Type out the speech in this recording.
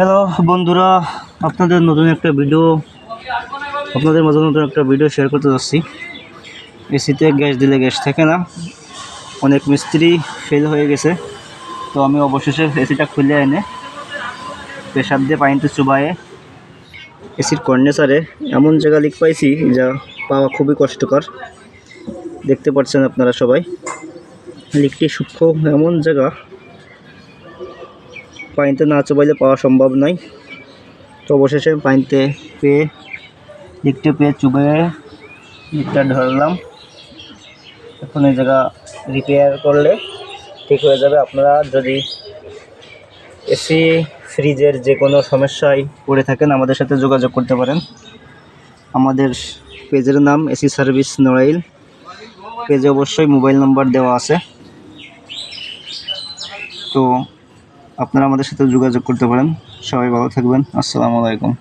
Hello বন্ধুরা, আপনাদের মাঝে নতুন একটা ভিডিও শেয়ার করতে যাচ্ছি। এসিতে গ্যাস দিলে গ্যাস থাকে না, অনেক মিস্ত্রি ফেল হয়ে গেছে। তো আমি অবশেষে এসিটা খুলে এনে প্রেসার দিয়ে পানিতে চুবায়ে এসির কন্ডেন্সারে এমন জায়গা লিক পাইছি যা পাওয়া খুবই কষ্টকর। দেখতে পাচ্ছেন আপনারা সবাই, লিকটি সূক্ষ্ম এমন জায়গা, পানিতে না চুবাইলে পাওয়া সম্ভব নয়। তো অবশেষে পানিতে লিকটি পেয়ে চুবিয়ে লিকটা ধরলাম। এখন এই জায়গা রিপেয়ার করলে ঠিক হয়ে যাবে। আপনারা যদি এসি ফ্রিজের যে কোনো সমস্যায় পড়ে থাকেন আমাদের সাথে যোগাযোগ করতে পারেন। আমাদের পেজের নাম এসি সার্ভিস নড়াইল। পেজে অবশ্যই মোবাইল নাম্বার দেওয়া আছে, তো আপনারা আমাদের সাথে যোগাযোগ করতে পারেন। সবাই ভালো থাকবেন। আসসালামু আলাইকুম।